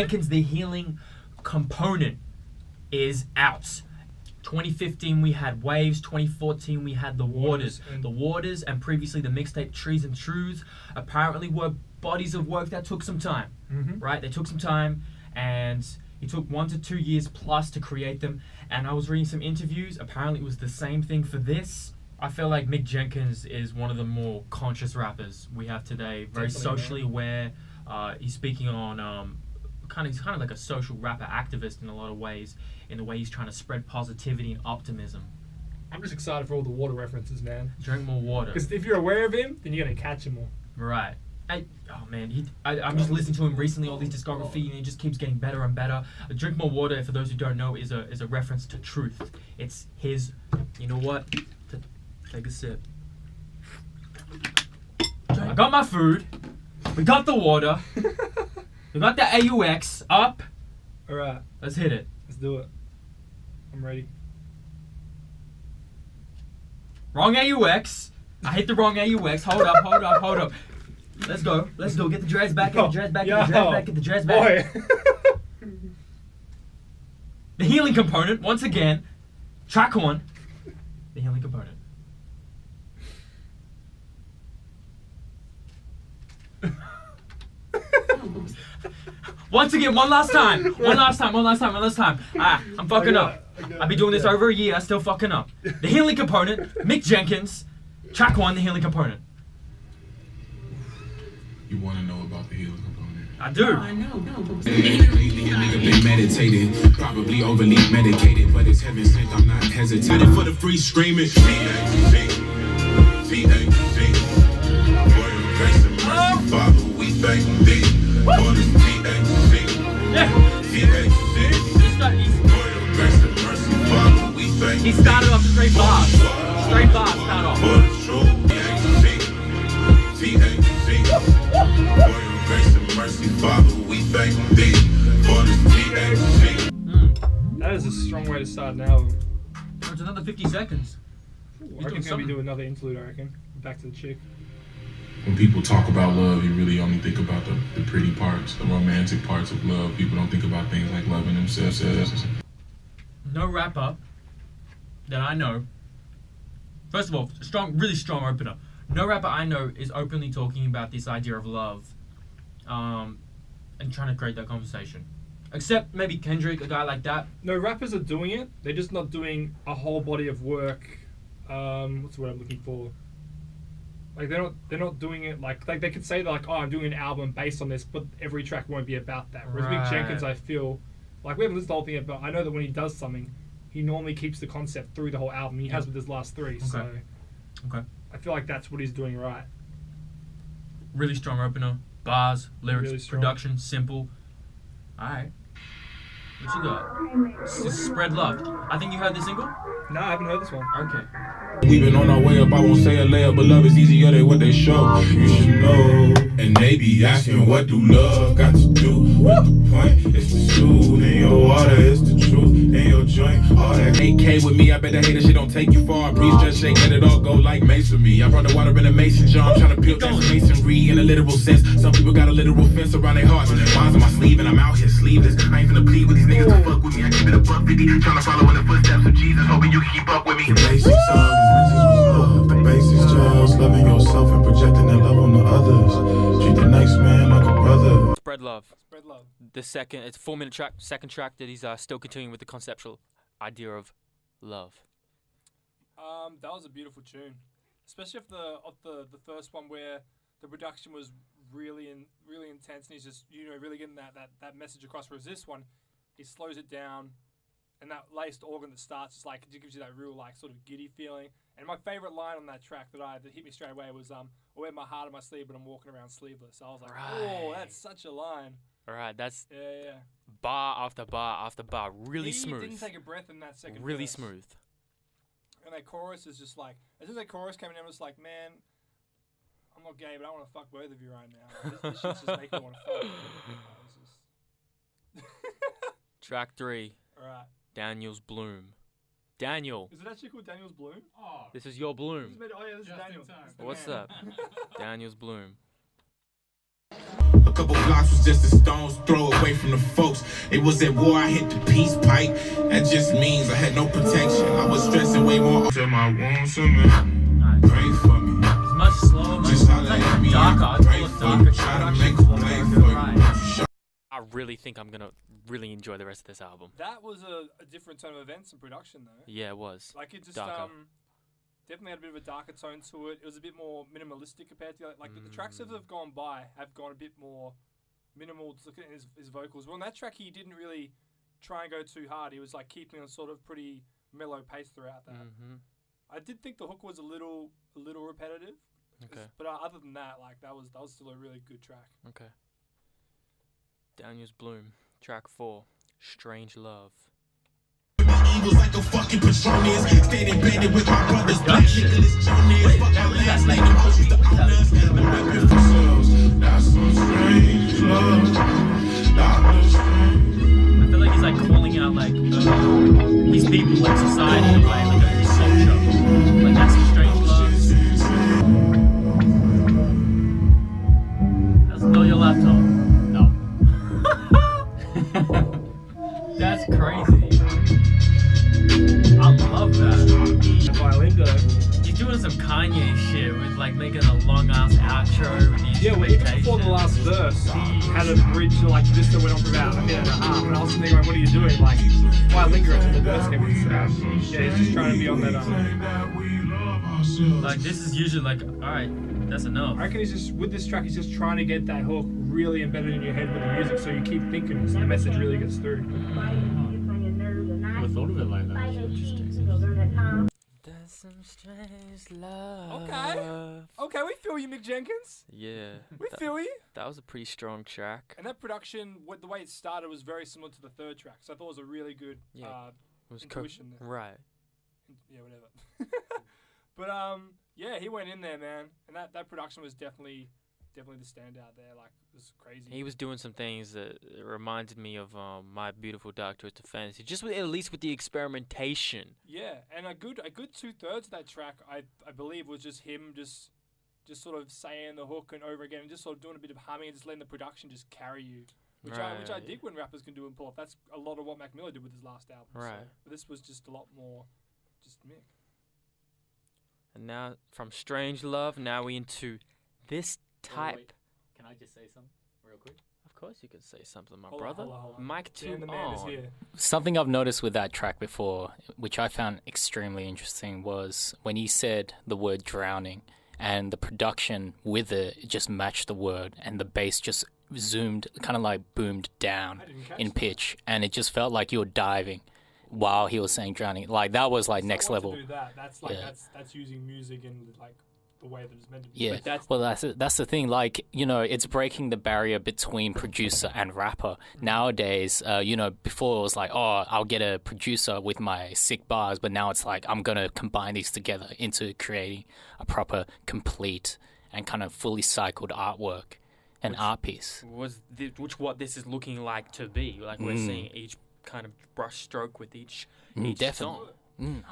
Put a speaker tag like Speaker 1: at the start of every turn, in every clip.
Speaker 1: Jenkins, The Healing Component, is out. 2015 we had Waves, 2014 we had The Waters. The Waters and previously the mixtape Trees and Truths apparently were bodies of work that took some time, right? They took some time, and it took 1 to 2 years plus to create them. And I was reading some interviews, apparently it was the same thing for this. I feel like Mick Jenkins is one of the more conscious rappers we have today, very
Speaker 2: Definitely,
Speaker 1: socially aware. He's speaking on he's kind of like a social rapper activist in a lot of ways, in the way he's trying to spread positivity and optimism.
Speaker 2: I'm just excited for all the water references, man.
Speaker 1: Drink more water.
Speaker 2: Because if you're aware of him, then you're going to catch him all.
Speaker 1: Right. I'm just listening to him recently, all these discography, and he just keeps getting better and better. Drink More Water, for those who don't know, is a reference to truth. It's his, you know what? Take a sip. I got my food. We got the water. We got the AUX up.
Speaker 2: Alright.
Speaker 1: Let's hit it.
Speaker 2: Let's do it. I'm ready.
Speaker 1: Wrong AUX. I hit the wrong AUX. Hold up. Let's go. Get the dreads back. Get the dreads back. Get the dreads back. The Healing Component, once again. Track 1. The Healing Component. Once again, one last time. I'm fucking up. I've been doing this over a year, I'm still fucking up. The Healing Component, Mick Jenkins. Track 1, The Healing Component.
Speaker 3: You want to know about the healing component?
Speaker 1: I do.
Speaker 4: I know.
Speaker 3: Lately, a nigga been meditating, probably overly medicated, but it's heaven sent. I'm not hesitating for the free screaming. Father, we thank thee for this
Speaker 1: He started off straight bars. Start off.
Speaker 2: That is a strong way to start an album.
Speaker 1: It's another 50 seconds.
Speaker 2: I reckon maybe do another interlude, I reckon. Back to the chick.
Speaker 3: When people talk about love, you really only think about the pretty parts, the romantic parts of love. People don't think about things like loving themselves.
Speaker 1: No rapper that I know. First of all, really strong opener. No rapper I know is openly talking about this idea of love, and trying to create that conversation. Except maybe Kendrick, a guy like that.
Speaker 2: No, rappers are doing it. They're just not doing a whole body of work. What's the word I'm looking for? Like they're not doing it like they could say they're like, oh, I'm doing an album based on this, but every track won't be about that. Whereas Mick Jenkins, I feel like we haven't listened to the whole thing, but I know that when he does something, he normally keeps the concept through the whole album. He has with his last 3. Okay. So I feel like that's what he's doing right.
Speaker 1: Really strong opener, bars, lyrics,
Speaker 2: Really
Speaker 1: production, simple. All right. What you got? This is Spread Love. I think you heard this single?
Speaker 2: No, I haven't heard this one.
Speaker 1: Okay.
Speaker 3: We've been on our way up, I won't say a layup, but love is easier than what they show. You should know. And they be asking, what do love got to do with the point? It's the truth in your water, it's the truth in your joint. All that AK with me, I bet the hater shit don't take you far. Breeze just shake, let it all go like masonry. I brought the water in a mason jar, I'm trying to build that masonry in a literal sense. Some people got a literal fence around their hearts. Mine's on my sleeve and I'm out here sleeveless. I ain't finna plead with these niggas to fuck with me. I keep it above 50, trying to follow in the footsteps of Jesus, hoping you can keep up with me. The basics of this message was love. The basics just loving yourself and projecting that love on the others. Treat the next man like a brother.
Speaker 1: Spread Love.
Speaker 2: Spread Love.
Speaker 1: It's a 4-minute track, second track that he's still continuing with the conceptual idea of love.
Speaker 2: That was a beautiful tune, especially of the first one where the production was really intense and he's just really getting that message across. Whereas this one, he slows it down, and that laced organ that starts just like it gives you that real like sort of giddy feeling. And my favorite line on that track that hit me straight away was I wear my heart on my sleeve, but I'm walking around sleeveless. I was like, oh, that's such a line.
Speaker 1: All right, that's
Speaker 2: yeah.
Speaker 1: Bar after bar after bar, really smooth.
Speaker 2: He didn't take a breath in that second
Speaker 1: Really
Speaker 2: verse.
Speaker 1: smooth.
Speaker 2: And that chorus is just like, as soon as that chorus came in, I was like, man, I'm not gay, but I want to fuck both of you right now. This shit's just making me want to fuck.
Speaker 1: Track 3.
Speaker 2: All right.
Speaker 1: Daniel's Bloom. Daniel.
Speaker 2: Is it actually called Daniel's Bloom?
Speaker 5: Oh,
Speaker 1: This is your bloom.
Speaker 2: This is
Speaker 5: Just
Speaker 2: Daniel.
Speaker 5: in time.
Speaker 2: It's the
Speaker 1: What's
Speaker 2: man.
Speaker 1: up? Daniel's Bloom.
Speaker 3: A couple blocks was just a stone's throw away from from the folks. It was at war, I hit the peace pipe. That just means I had no protection. I was stressing way more. Tell my wounds to me. Pray for me.
Speaker 1: It's much slower, much like darker. It's full of darker.
Speaker 4: I really think I'm gonna really enjoy the rest of this album.
Speaker 2: That was a different turn of events and production, though.
Speaker 4: Yeah, it was.
Speaker 2: Like it just
Speaker 4: Darker.
Speaker 2: definitely had a bit of a darker tone to it. It was a bit more minimalistic compared to like the tracks that have gone by have gone a bit more minimal. To look at his vocals. Well, on that track he didn't really try and go too hard. He was like keeping a sort of pretty mellow pace throughout that. I did think the hook was a little repetitive.
Speaker 4: Okay.
Speaker 2: But other than that, like that was still a really good track.
Speaker 4: Okay. Daniel's Bloom, track 4, Strange Love.
Speaker 3: Eagles like a fucking Patronus. Standing banded with my brothers. Black Nicholas Jonas. Fuck our last name. The most used to own us. The weapon for themselves. That's some strange love.
Speaker 1: I feel like he's like calling out like these people, like society, like a culture. Like that's some strange love. That's not your laptop. No. That's crazy. I love that.
Speaker 2: The violin though.
Speaker 1: He's doing some Kanye shit with like making a long ass outro with the
Speaker 2: Yeah, well, even before the last verse, he had a bridge like this that went on for about a minute and a half, and I was thinking, like, what are you doing? Like, why linger it? And the verse came in. Yeah, he's just trying to be on that.
Speaker 1: Like this is usually like, all right, that's enough.
Speaker 2: I reckon he's just with this track. He's just trying to get that hook really embedded in your head with the music, so you keep thinking, so the message really gets through.
Speaker 5: Never thought of it like that.
Speaker 4: There's some strange love.
Speaker 2: Okay, we feel you, Mick Jenkins.
Speaker 4: Yeah.
Speaker 2: We feel you.
Speaker 4: That was a pretty strong track.
Speaker 2: And that production, the way it started, was very similar to the third track, so I thought it was a really good
Speaker 4: It was
Speaker 2: intuition there.
Speaker 4: Right.
Speaker 2: Yeah, whatever. But yeah, he went in there, man, and that production was definitely the standout there. Like, it was crazy.
Speaker 4: He was doing some things that reminded me of My Beautiful Dark Twisted Fantasy, just at least with the experimentation.
Speaker 2: Yeah, and a good 2/3 of that track, I believe, was just him just sort of saying the hook and over again, and just sort of doing a bit of humming and just letting the production just carry you. Which I dig when rappers can do and pull off. That's a lot of what Mac Miller did with his last album.
Speaker 4: Right.
Speaker 2: So, but this was just a lot more just Mick.
Speaker 4: And now, from Strange Love, now we into this type.
Speaker 5: Wait. Can I just say something real quick?
Speaker 4: Of course you can say something, my
Speaker 2: Hold on,
Speaker 4: brother.
Speaker 2: hold on.
Speaker 4: Mic 2
Speaker 2: Dan the man is
Speaker 4: on.
Speaker 2: here.
Speaker 5: Something I've noticed with that track before, which I found extremely interesting, was when he said the word drowning and the production with it just matched the word, and the bass just zoomed, kind of like boomed down in pitch, and it just felt like you were diving while he was saying drowning. Like, that was like next level.
Speaker 2: To do that. That's like that's using music in like the way that it's meant to be.
Speaker 5: Yeah,
Speaker 2: But
Speaker 5: that's the thing. Like, you know, it's breaking the barrier between producer and rapper. Nowadays, you know, before it was like, oh, I'll get a producer with my sick bars, but now it's like, I'm gonna combine these together into creating a proper, complete, and kind of fully cycled artwork, an art piece.
Speaker 4: What this is looking like to be. Like, we're seeing each kind of brush stroke with each
Speaker 5: Definitely.
Speaker 4: song.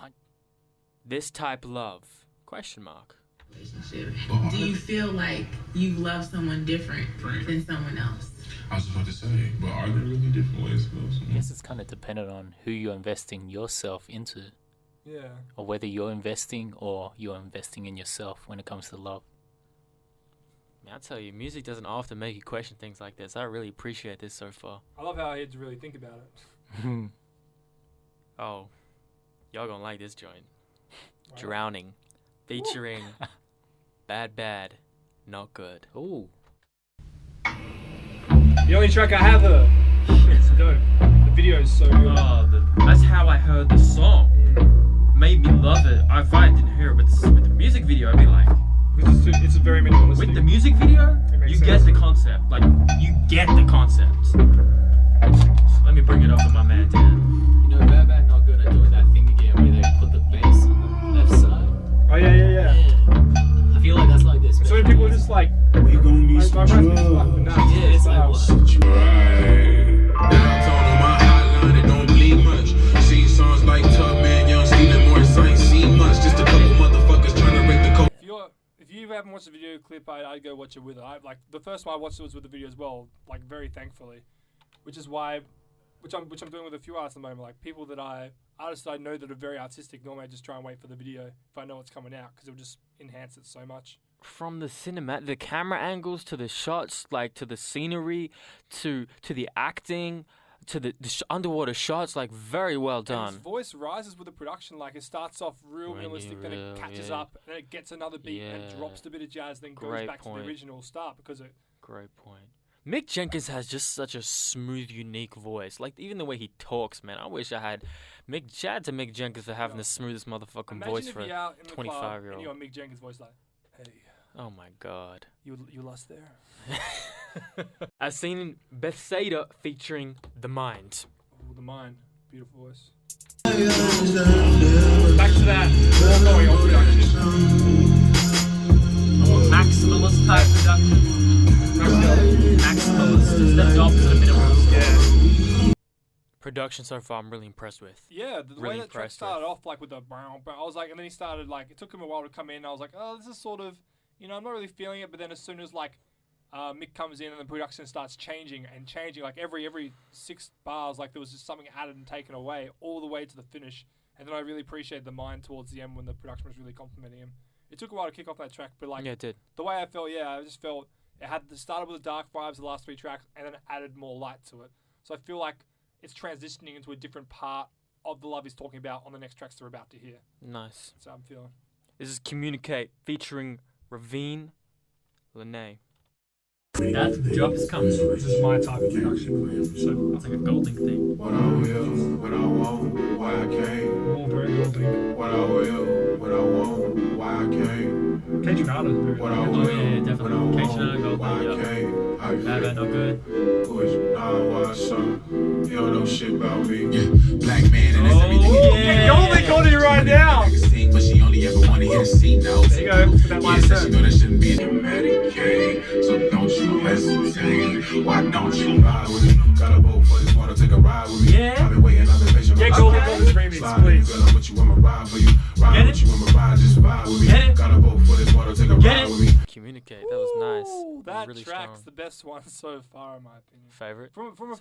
Speaker 4: This type love? Question mark.
Speaker 6: Relationship. Do you feel like you've loved someone different than someone else?
Speaker 3: I was about to say, but are there really different ways to love
Speaker 5: I
Speaker 3: someone?
Speaker 5: guess it's kind of dependent on who you're investing yourself into,
Speaker 2: yeah.
Speaker 5: or whether you're investing or you're investing in yourself when it comes to love.
Speaker 4: Man, I tell you, music doesn't often make you question things like this. I really appreciate this so far.
Speaker 2: I love how I had to really think about it.
Speaker 4: Oh, y'all gonna like this joint.
Speaker 2: Wow.
Speaker 4: Drowning, featuring Bad, Not Good.
Speaker 5: Ooh.
Speaker 2: The only track I have heard. It's dope. The video is so good.
Speaker 1: That's how I heard the song. Made me love it. If I didn't hear it with the music video, I'd be like,
Speaker 2: Because it's a very minimalistic.
Speaker 1: with the music video,
Speaker 2: It makes
Speaker 1: you
Speaker 2: sense.
Speaker 1: get the concept. Like, you get the concept. Let me bring it up to my man Dan.
Speaker 5: You know, Bad Not Good are doing that thing again where they put the bass on the left side.
Speaker 2: Oh yeah.
Speaker 5: I feel like that's like this.
Speaker 2: So many people are just like,
Speaker 3: We gon' be
Speaker 2: my
Speaker 3: some
Speaker 2: rap is fucked, but
Speaker 3: drugs.
Speaker 2: nah,
Speaker 5: Yeah, it's like what?
Speaker 3: Right. Downtown on my hotline, it don't bleed much. Seen songs like Tubman, Young Stealing Morris, I ain't seen much. Just a couple motherfuckers trying to rate the code.
Speaker 2: if you haven't watched the video clip, I'd go watch it with it. Like the first one I watched it was with the video as well, like very thankfully. which I'm doing with a few artists at the moment. Like artists that I know that are very artistic. Normally, I just try and wait for the video if I know what's coming out because it'll just enhance it so much.
Speaker 4: From the camera angles to the shots, like to the scenery, to the acting, to the underwater shots, like very well done.
Speaker 2: And his voice rises with the production. Like it starts off real realistic, then it catches up, and then it gets another beat and drops a bit of jazz, then goes back to the original start because it.
Speaker 4: Great point. Mick Jenkins has just such a smooth, unique voice. Like even the way he talks, man. I wish I had Mick Jenkins for having the smoothest motherfucking voice for a 25-year-old.
Speaker 2: And you got Mick Jenkins' voice like, hey.
Speaker 4: Oh my God.
Speaker 2: You lost there.
Speaker 4: I've seen Bethsaida featuring The Mind.
Speaker 2: Oh, The Mind. Beautiful voice.
Speaker 1: Back to that. Maximalist type production. Maximalist is the opposite of minimalist.
Speaker 2: Yeah.
Speaker 4: Production so far, I'm really impressed with.
Speaker 2: Yeah, the
Speaker 4: really
Speaker 2: way that track started off, like with the brown, I was like, and then he started like, it took him a while to come in. I was like, oh, this is sort of, I'm not really feeling it. But then as soon as like Mick comes in and the production starts changing, like every 6 bars, like there was just something added and taken away all the way to the finish. And then I really appreciated The Mind towards the end when the production was really complimenting him. It took a while to kick off that track, but like
Speaker 4: it did.
Speaker 2: The way I felt, I just felt it started with the dark vibes the last 3 tracks, and then it added more light to it. So I feel like it's transitioning into a different part of the love he's talking about on the next tracks they're about to hear.
Speaker 4: Nice.
Speaker 2: So I'm feeling.
Speaker 4: This is Communicate featuring Ravine Lene.
Speaker 1: That's drops coming.
Speaker 2: This is my type of production.
Speaker 1: So it's like a golding thing.
Speaker 3: What I will, what I want, why I came.
Speaker 2: All very golding.
Speaker 3: What I will, what I want, why I came.
Speaker 2: Cage Nada is very
Speaker 3: What I
Speaker 2: golding.
Speaker 3: will,
Speaker 1: Oh yeah, definitely. Cage Nada,
Speaker 3: why I
Speaker 1: golding,
Speaker 3: came. How you
Speaker 1: Bad,
Speaker 3: feel?
Speaker 1: no good.
Speaker 3: Cohesion, nah, what's up? You don't know shit about me. Yeah, black man, and that's everything.
Speaker 1: Yeah.
Speaker 2: Golding Cody right now.
Speaker 3: Sing, but she only ever wanna hear the C notes.
Speaker 2: There you go. That line
Speaker 3: Said she
Speaker 2: said.
Speaker 3: know that shouldn't be in Medicaid, so don't you hesitate. Why don't you ride with me? Got a boat for this water, take a ride with me.
Speaker 1: Yeah.
Speaker 3: I've been waiting, I've been patient.
Speaker 2: Get Golden Golden's remix,
Speaker 3: Slide with you,
Speaker 2: please.
Speaker 3: girl, I'm with you, I'ma ride for you. Ride
Speaker 1: Get
Speaker 3: with
Speaker 1: it?
Speaker 3: you, I'ma ride, just ride with me.
Speaker 1: Get it?
Speaker 3: Got a boat for this water, take a
Speaker 1: Get
Speaker 3: ride
Speaker 1: it?
Speaker 3: with me.
Speaker 4: Communicate. That was nice.
Speaker 2: Ooh,
Speaker 4: That was
Speaker 2: that
Speaker 4: really
Speaker 2: track's
Speaker 4: strong.
Speaker 2: the best one so far, in my opinion.
Speaker 4: Favorite?
Speaker 2: From a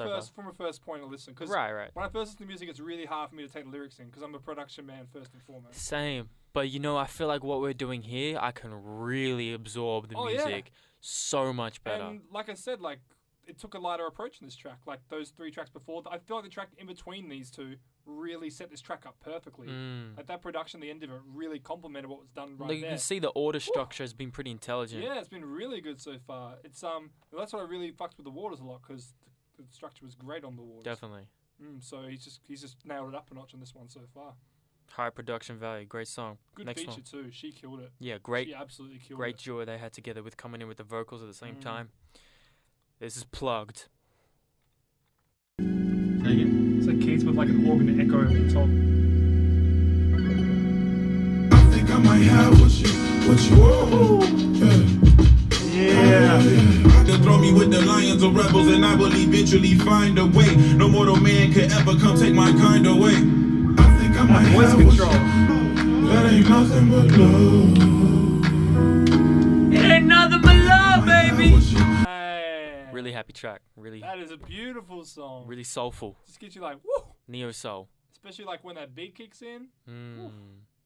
Speaker 2: first point of listen, because
Speaker 4: Right.
Speaker 2: when I first listen to music, it's really hard for me to take the lyrics in because I'm a production man first and foremost.
Speaker 4: Same. But I feel like what we're doing here, I can really absorb the
Speaker 2: Oh, yeah.
Speaker 4: music so much better.
Speaker 2: And like I said, like it took a lighter approach in this track. Like those 3 tracks before, I feel like the track in between these 2 really set this track up perfectly. Like that production, the end of it, really complemented what was done right
Speaker 4: Like, you
Speaker 2: there.
Speaker 4: can see the order structure has been pretty intelligent.
Speaker 2: Yeah, it's been really good so far. It's that's what I really fucked with the Waters a lot because the structure was great on the Waters.
Speaker 4: Definitely.
Speaker 2: So he's just nailed it up a notch on this one so far.
Speaker 4: High production value. Great song.
Speaker 2: Good
Speaker 4: Next
Speaker 2: feature
Speaker 4: one.
Speaker 2: too. She killed it.
Speaker 4: Yeah, great.
Speaker 2: She absolutely killed
Speaker 4: Great
Speaker 2: it.
Speaker 4: duo they had together with coming in with the vocals at the same time. This is Plugged.
Speaker 2: It's like Keats with like an organ echo over the top.
Speaker 3: I think I might have what you want.
Speaker 2: Yeah.
Speaker 3: I can throw me with the lions or rebels, and I will eventually find a way. No mortal man could ever come take my kind away. I think I might
Speaker 2: Voice
Speaker 3: have what
Speaker 2: control.
Speaker 3: that ain't nothing but love.
Speaker 1: It ain't nothing but love, baby.
Speaker 2: Hey.
Speaker 4: Really happy track. Really,
Speaker 2: That is a beautiful song.
Speaker 4: really soulful.
Speaker 2: Just gets you like woo.
Speaker 4: Neo soul.
Speaker 2: Especially like when that beat kicks in. And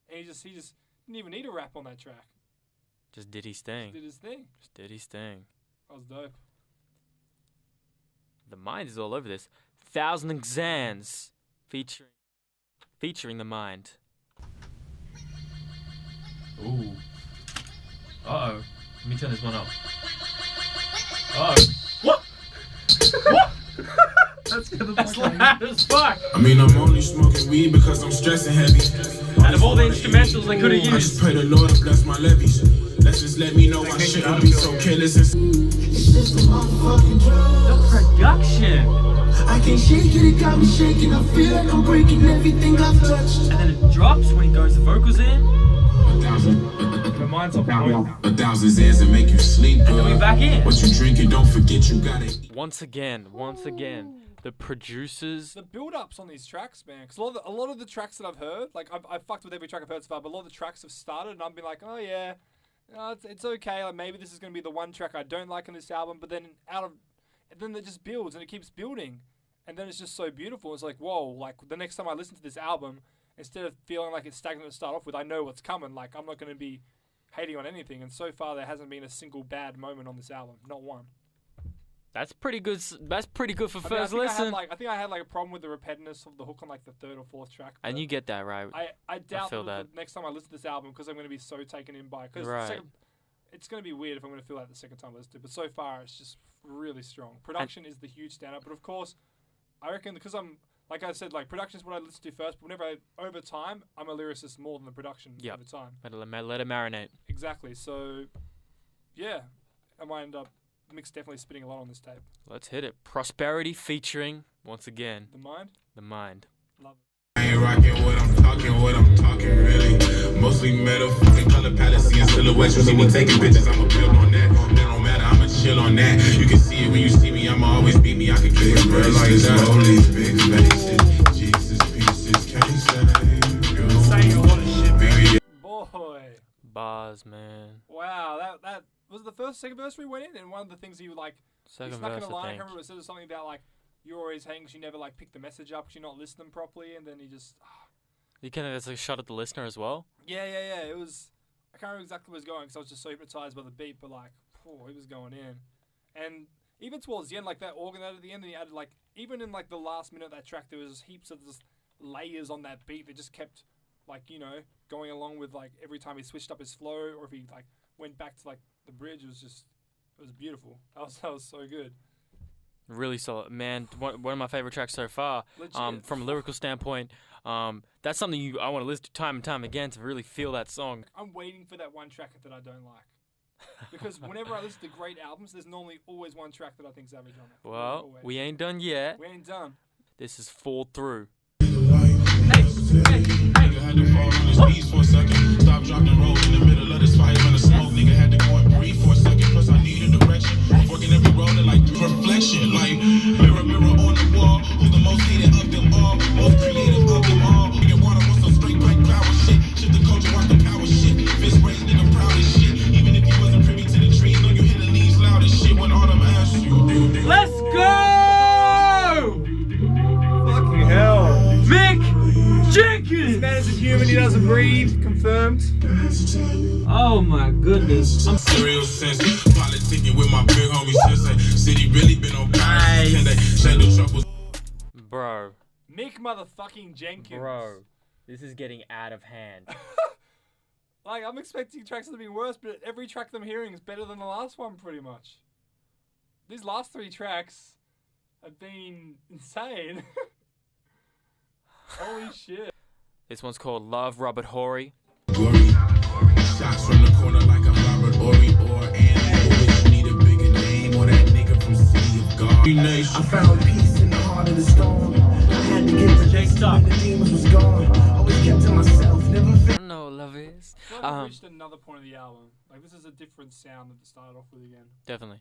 Speaker 2: he just didn't even need a rap on that track.
Speaker 4: Just did his thing.
Speaker 2: Did his thing.
Speaker 4: Just did his thing.
Speaker 2: That was dope.
Speaker 4: The Mind is all over this. Thousand Exams featuring The Mind.
Speaker 1: Ooh. Uh-oh. Let me turn this one up. Uh-oh. What? What? That's loud as fuck.
Speaker 3: I mean, I'm only smoking weed because I'm stressing heavy.
Speaker 1: Out of all the instrumentals I could have
Speaker 3: I just
Speaker 1: used.
Speaker 3: pray the Lord to bless my levies. Let's just let me know I shouldn't be so careless and
Speaker 1: The production.
Speaker 7: I can't shake it, it got me shaking. I feel like I'm breaking everything I've touched.
Speaker 1: And then it drops when he goes the vocals in.
Speaker 2: My mind's on point.
Speaker 3: 1,000 Zans and make you sleep
Speaker 1: And then we
Speaker 3: good.
Speaker 1: back in.
Speaker 3: What you drinking, don't forget you gotta eat.
Speaker 4: Once again, the producers.
Speaker 2: The build-ups on these tracks, man. Because a lot of the tracks that I've heard, like I've fucked with every track I've heard so far, but a lot of the tracks have started and I've been like, oh yeah, it's okay. Like maybe this is gonna be the one track I don't like on this album. But then out and then it just builds and it keeps building, and then it's just so beautiful. It's like, whoa, like the next time I listen to this album, instead of feeling like it's stagnant to start off with, I know what's coming. Like, I'm not going to be hating on anything, and so far there hasn't been a single bad moment on this album, not one.
Speaker 4: That's pretty good. That's pretty good for first
Speaker 2: I
Speaker 4: listen.
Speaker 2: think I had like a problem with the repetitiveness of the hook on like the third or fourth track.
Speaker 4: And you get that right.
Speaker 2: I doubt
Speaker 4: feel
Speaker 2: that
Speaker 4: that.
Speaker 2: the next time I listen to this album, because I'm going to be so taken in by. Because
Speaker 4: Right.
Speaker 2: it's going to be weird if I'm going to feel that the second time I listen to it. But so far, it's just really strong. Production is the huge standout. But of course, I reckon because I'm, like I said, like production is what I listen to first. But whenever over time, I'm a lyricist more than the production over time.
Speaker 4: Let it marinate.
Speaker 2: Exactly. So, yeah, I might end up. Mick's definitely spitting a lot on this tape.
Speaker 4: Let's hit it. Prosperity featuring, once again,
Speaker 2: The Mind?
Speaker 4: The Mind.
Speaker 2: Love it.
Speaker 3: I ain't rocking what I'm talking really. Mostly metaphoric color palette, seeing silhouettes. You see me taking pictures, I'ma build on that. It don't matter, I'ma chill on that. You can see it when you see me, I'ma always beat me. I can kick it real like that. Slowly, big faces, Jesus pieces, can't say you.
Speaker 2: Saying a lot of shit, baby. Boy.
Speaker 4: Bars, man.
Speaker 2: Wow, that was the second verse we went in, and one of the things he like,
Speaker 4: Second
Speaker 2: he's stuck
Speaker 4: verse,
Speaker 2: in a line. I
Speaker 4: I
Speaker 2: can't
Speaker 4: think.
Speaker 2: remember, it said something about like, you're always hating because you never like pick the message up because you're not listening properly, and then he just,
Speaker 4: You kind of, it's a shot at the listener as well.
Speaker 2: yeah. It was, I can't remember exactly where it was going because I was just so hypnotized by the beat, but like, he was going in, and even towards the end, like that organ at the end, and he added like, even in like the last minute of that track, there was heaps of just layers on that beat that just kept like, you know, going along with like every time he switched up his flow or if he like went back to like the bridge, it was beautiful. That was so good.
Speaker 4: Really solid, man. One of my favorite tracks so far.
Speaker 2: Legit.
Speaker 4: From a lyrical standpoint, that's something I want to listen to time and time again to really feel that song.
Speaker 2: I'm waiting for that one track that I don't like. Because whenever I listen to great albums, there's normally always one track that I think's average on it.
Speaker 4: Well,
Speaker 2: Always.
Speaker 4: we ain't done yet.
Speaker 2: We ain't done.
Speaker 4: This is Fall Through.
Speaker 3: Nigga had to fall on his knees for a second. Stop, dropped, and rolled in the middle of this fire in the smoke. Nigga had to go and breathe for a second. Plus, I needed direction. I'm working every road and like reflection. Like, mirror, mirror on the wall. Who's the most hated of them all? Most creative of them all. Nigga wanna want some straight black power shit. Shift the culture, rock the power shit. Fist raised in the proudest shit. Even if you wasn't privy to the trees, know you hear the leaves loud as shit when autumn asks you.
Speaker 1: Let's go!
Speaker 2: Fucking hell.
Speaker 1: Mick Jenkins!
Speaker 2: This man is a human, he doesn't breathe. Confirmed.
Speaker 1: Oh my goodness. I'm
Speaker 3: Real sense, politicking with my big homie since city really been on fire.
Speaker 1: Nice.
Speaker 3: Can they shake the troubles?
Speaker 4: Bro.
Speaker 2: Mick motherfucking Jenkins.
Speaker 4: Bro. This is getting out of hand.
Speaker 2: Like, I'm expecting tracks to be worse, but every track I'm hearing is better than the last one, pretty much. These last three tracks have been insane. Holy shit.
Speaker 4: This one's called Love, Robert Horry.
Speaker 3: Glory. Shots from the corner like a Robert Ori or Andy. Always need a bigger name or that nigga from City of God.
Speaker 7: I found peace in the heart of the storm. I had to get to
Speaker 1: J-Stop.
Speaker 7: when the demons was gone. Always kept to myself, never
Speaker 4: I don't know what love is.
Speaker 2: I feel like we've reached another point of the album. Like, this is a different sound that it started off with again.
Speaker 4: Definitely.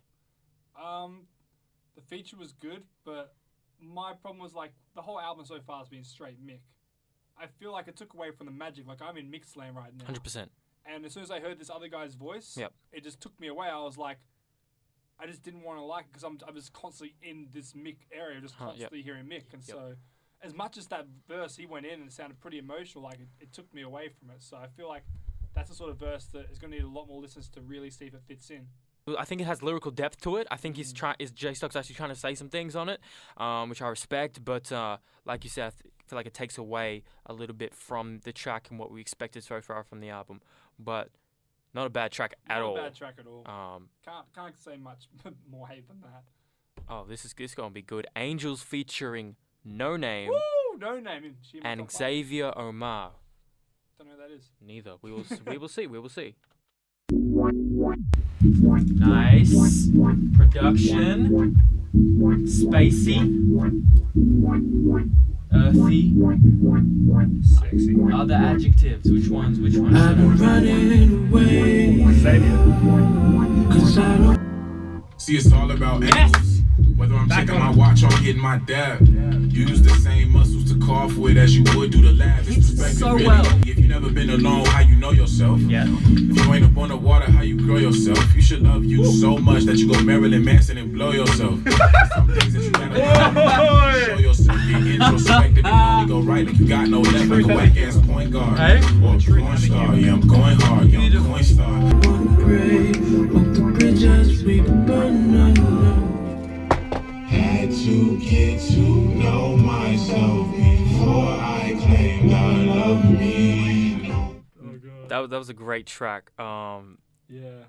Speaker 2: The feature was good, but my problem was, like, the whole album so far has been straight Mick. I feel like it took away from the magic. Like, I'm in Mick's land right now.
Speaker 4: 100%.
Speaker 2: And as soon as I heard this other guy's voice,
Speaker 4: Yep.
Speaker 2: it just took me away. I was like, I just didn't want to like it because I was constantly in this Mick area, just constantly hearing Mick. And so, as much as that verse he went in and it sounded pretty emotional, like it took me away from it. So I feel like that's the sort of verse that is going to need a lot more listens to really see if it fits in.
Speaker 4: I think it has lyrical depth to it. I think J Stock's actually trying to say some things on it, which I respect. But like you said, I feel like it takes away a little bit from the track and what we expected so far from the album. But not a bad track at all.
Speaker 2: Not a bad track at all. Can't say much more hate than that.
Speaker 4: Oh, this is gonna be good. Angels featuring No Name
Speaker 2: Woo! No Name.
Speaker 4: and Xavier Omar.
Speaker 2: Don't know who that is.
Speaker 4: Neither. We will see. We will see.
Speaker 1: nice. Production. Spacey. Earthy.
Speaker 2: Sexy.
Speaker 1: Other adjectives. Which ones?
Speaker 7: I've been running away. Cause I don't
Speaker 3: See, it's all about angles. Whether I'm checking my watch or hitting my dab. Use the same muscles to cough with as you would do the lab. It's perspective,
Speaker 1: so
Speaker 3: really.
Speaker 1: well.
Speaker 3: If you never been alone, how you know yourself?
Speaker 1: Yeah.
Speaker 3: If you ain't up on the water, how you grow yourself? You should love you so much that you go Marilyn Manson and blow yourself. Some things that you gotta show yourself. Get introspective and only go right like you got no left, like a whack ass point guard.
Speaker 1: Hey?
Speaker 3: Or a porn star. Yeah, I'm going hard. Yeah, I'm going star.
Speaker 7: Hope the bridges we burn.
Speaker 3: Had to get to know myself before I claimed I love me.
Speaker 4: That was a great track.
Speaker 2: Yeah.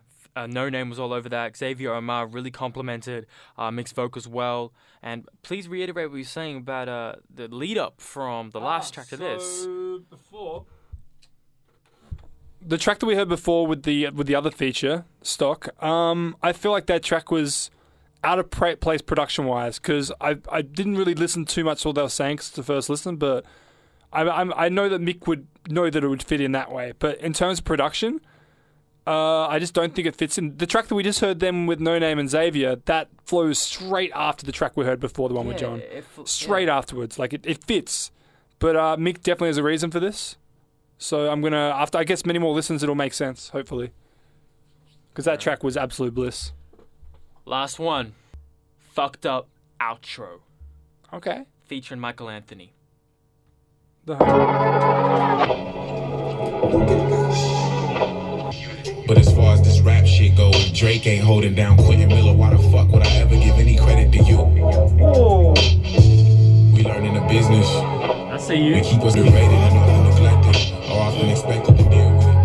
Speaker 4: No Name was all over that. Xavier Omar really complimented Mick's vocals well. And please reiterate what you're saying about the lead up from the last track to this.
Speaker 2: Before the track that we heard before with the other feature, Stock, I feel like that track was out of place production-wise, because I didn't really listen too much to what they were saying because it's the first listen, but I know that Mick would know that it would fit in that way. But in terms of production, I just don't think it fits in. The track that we just heard them with No Name and Xavier, that flows straight after the track we heard before, the one with John. Straight afterwards. Like, it fits. But Mick definitely has a reason for this. So I'm going to, after I guess many more listens, it'll make sense, hopefully. Because that track was absolute bliss.
Speaker 4: Last one. Fucked Up Outro.
Speaker 2: Okay.
Speaker 4: Featuring Michael Anthony.
Speaker 3: But as far as this rap shit goes, if Drake ain't holding down Quentin Miller, why the fuck would I ever give any credit to you?
Speaker 1: Oh.
Speaker 3: We learning the business.
Speaker 1: I see you.
Speaker 3: They keep us derated and often neglected, or often expected to deal with it.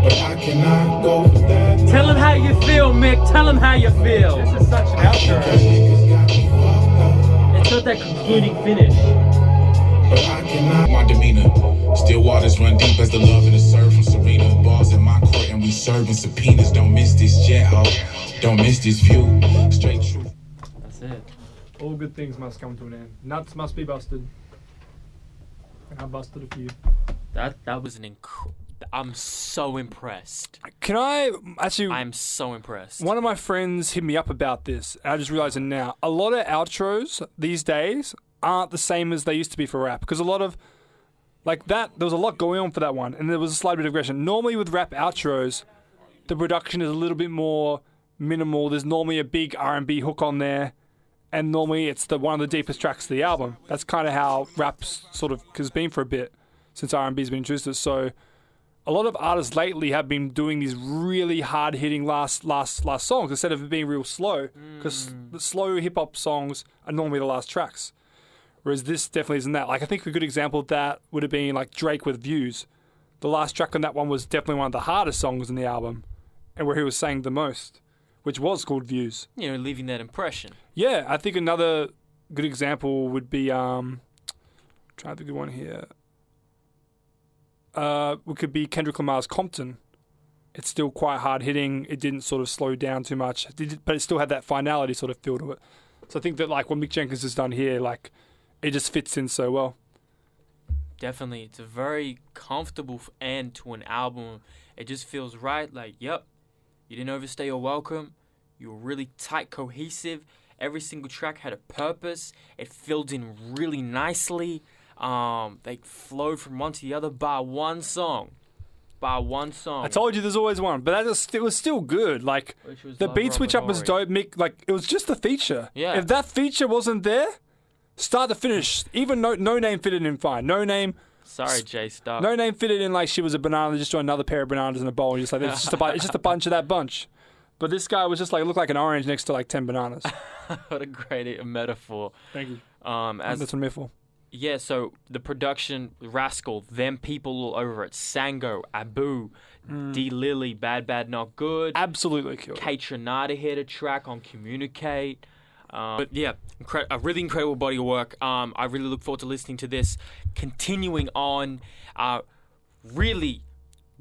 Speaker 3: But I cannot go for that.
Speaker 1: Tell him how you feel, Mick. Tell him how you feel. This is such an outro. It's not that concluding finish.
Speaker 3: But I cannot. My demeanor. Still waters run deep as the love and the serve from Serena. Bars in my court and we serving subpoenas. Don't miss this jet, ho. Don't miss this view. Straight truth.
Speaker 1: That's it.
Speaker 2: All good things must come to an end. Nuts must be busted. And I busted a few.
Speaker 4: That was an I'm so impressed.
Speaker 2: Can I actually...
Speaker 4: I'm so impressed.
Speaker 2: One of my friends hit me up about this, and I just realized it now. A lot of outros these days aren't the same as they used to be for rap, because a lot of... Like that, there was a lot going on for that one, and there was a slight bit of aggression. Normally with rap outros, the production is a little bit more minimal. There's normally a big R&B hook on there, and normally it's one of the deepest tracks of the album. That's kind of how rap's sort of has been for a bit since R&B's been introduced. So a lot of artists lately have been doing these really hard-hitting last songs instead of it being real slow, because the slow hip-hop songs are normally the last tracks. Whereas this definitely isn't that. Like, I think a good example of that would have been like Drake with Views. The last track on that one was definitely one of the hardest songs in the album, and where he was saying the most, which was called Views.
Speaker 4: You know, leaving that impression.
Speaker 2: Yeah, I think another good example would be trying to think of one here. It could be Kendrick Lamar's Compton. It's still quite hard hitting. It didn't sort of slow down too much, but it still had that finality sort of feel to it. So I think that like what Mick Jenkins has done here, like, it just fits in so well.
Speaker 4: Definitely. It's a very comfortable end to an album. It just feels right. Like, yep, you didn't overstay your welcome. You were really tight, cohesive. Every single track had a purpose. It filled in really nicely. They flowed from one to the other by one song. I
Speaker 2: told you there's always one, but it was still good. Like, the beat switch up was dope. Mick, like, it was just the feature.
Speaker 4: Yeah.
Speaker 2: If that feature wasn't there, start to finish, even No Name fitted in fine. No Name.
Speaker 4: Sorry, Jay, stop.
Speaker 2: No Name fitted in like she was a banana, just threw another pair of bananas in a bowl. And just like, it's just a bunch of that bunch. But this guy was just like, looked like an orange next to like 10 bananas.
Speaker 4: What a great metaphor.
Speaker 2: Thank you.
Speaker 4: That's
Speaker 2: what I'm here for.
Speaker 4: Yeah, so the production, Rascal, Them People All Over It, Sango, Abu, D. Lilly, Bad Not Good.
Speaker 2: Absolutely killed.
Speaker 4: Kate Trinata hit a track on Communicate. But yeah, a really incredible body of work. I really look forward to listening to this. Continuing on, really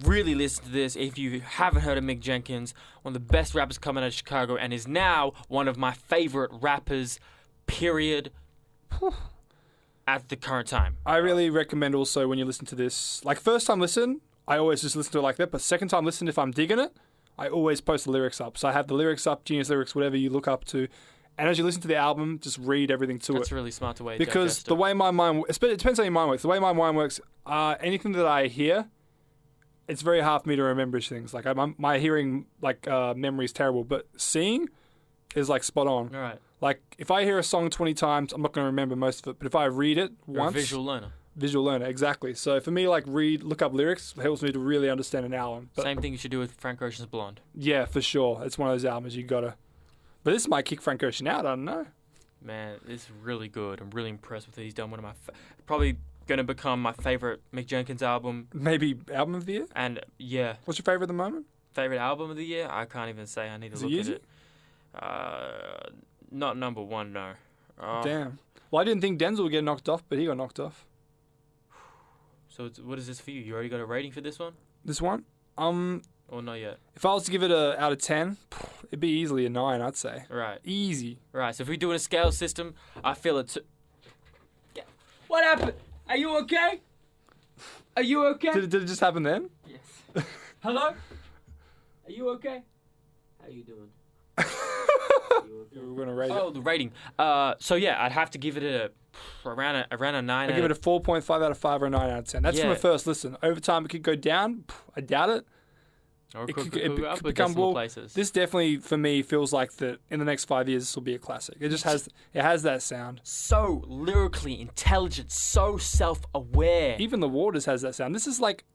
Speaker 4: listen to this. If you haven't heard of Mick Jenkins, one of the best rappers coming out of Chicago, and is now one of my favorite rappers, period, at the current time.
Speaker 2: I really recommend also when you listen to this, like first time listen, I always just listen to it like that, but second time listen, if I'm digging it, I always post the lyrics up. So I have the lyrics up, Genius Lyrics, whatever you look up to,
Speaker 8: And as you listen to the album, just read everything to
Speaker 4: That's
Speaker 8: it.
Speaker 4: a really smart way to
Speaker 8: Because
Speaker 4: digest
Speaker 8: the
Speaker 4: it.
Speaker 8: way my mind, it depends how your mind works. The way my mind works, anything that I hear, it's very hard for me to remember things. Like my hearing, memory is terrible, but seeing is like spot on.
Speaker 4: All right.
Speaker 8: Like if I hear a song 20 times, I'm not going to remember most of it. But if I read it
Speaker 4: You're
Speaker 8: once,
Speaker 4: a visual learner.
Speaker 8: visual learner, exactly. So for me, look up lyrics helps me to really understand an album. But
Speaker 4: Same thing you should do with Frank Ocean's Blonde.
Speaker 8: yeah, for sure, it's one of those albums you gotta. But this might kick Frank Ocean out. I don't know.
Speaker 4: Man, it's really good. I'm really impressed with it. He's done one of my probably going to become my favorite Mick Jenkins album.
Speaker 8: Maybe album of the year.
Speaker 4: And yeah,
Speaker 8: What's your favorite at the moment?
Speaker 4: favorite album of the year? I can't even say. I need to
Speaker 8: Is it
Speaker 4: look at
Speaker 8: Yeezy?
Speaker 4: it. Not number one, no.
Speaker 8: Damn. Well, I didn't think Denzel would get knocked off, but he got knocked off.
Speaker 4: So what is this for you? You already got a rating for this one?
Speaker 8: This one,
Speaker 4: Or not yet?
Speaker 8: if I was to give it a out of 10, it'd be easily a 9. I'd say
Speaker 4: Right.
Speaker 8: easy.
Speaker 4: Right. So if we're doing a scale system, I feel it. What happened? Are you okay? Are you okay?
Speaker 8: Did it just happen then?
Speaker 4: Yes. Hello? Are you okay? How you doing?
Speaker 8: We're gonna rate
Speaker 4: Oh,
Speaker 8: it.
Speaker 4: the rating. So yeah, I'd have to give it around a 9.
Speaker 8: I give it a 4.5 out of 5 or a 9 out of 10. That's from
Speaker 4: Yeah.
Speaker 8: the first listen. Over time, it could go down. I doubt it.
Speaker 4: Or
Speaker 8: It
Speaker 4: could
Speaker 8: could
Speaker 4: go up with
Speaker 8: become
Speaker 4: decimal
Speaker 8: well.
Speaker 4: places.
Speaker 8: This definitely, for me, feels like that in the next 5 years, this will be a classic. It just has that sound.
Speaker 4: So lyrically intelligent, so self-aware.
Speaker 8: Even the Waters has that sound. This is like,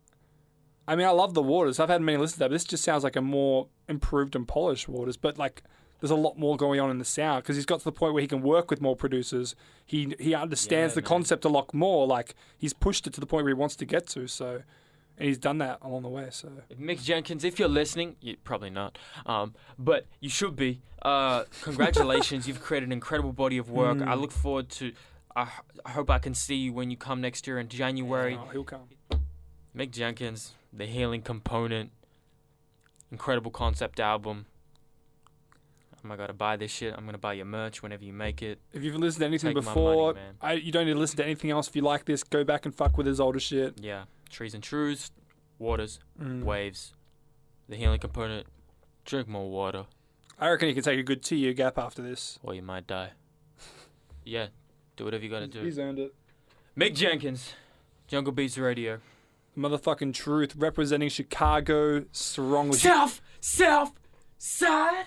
Speaker 8: I mean, I love the Waters. I've had many listens to that, but this just sounds like a more improved and polished Waters. But like, there's a lot more going on in the sound because he's got to the point where he can work with more producers. He understands the
Speaker 4: man.
Speaker 8: concept a lot more. Like he's pushed it to the point where he wants to get to. So, and he's done that along the way. So
Speaker 4: Mick Jenkins, if you're listening, you probably not, but you should be. Congratulations, you've created an incredible body of work. I look forward to. I hope I can see you when you come next year in January.
Speaker 8: oh, he'll come.
Speaker 4: Mick Jenkins, the healing component, incredible concept album. Oh my god, to buy this shit. I'm gonna buy your merch whenever you make it.
Speaker 8: If you've listened to anything
Speaker 4: Take my
Speaker 8: before,
Speaker 4: money, man.
Speaker 8: you don't need to listen to anything else. If you like this, go back and fuck with his older shit.
Speaker 4: Yeah, Trees and Truths, Waters,
Speaker 8: Mm.
Speaker 4: Waves, the healing component. Drink more water,
Speaker 8: I reckon you can take a good 2-year gap after this.
Speaker 4: or you might die. Yeah, do whatever you gotta do.
Speaker 8: He's earned it.
Speaker 4: Mick Jenkins, Jungle Beats Radio.
Speaker 8: Motherfucking truth, representing Chicago strongly.
Speaker 4: South side.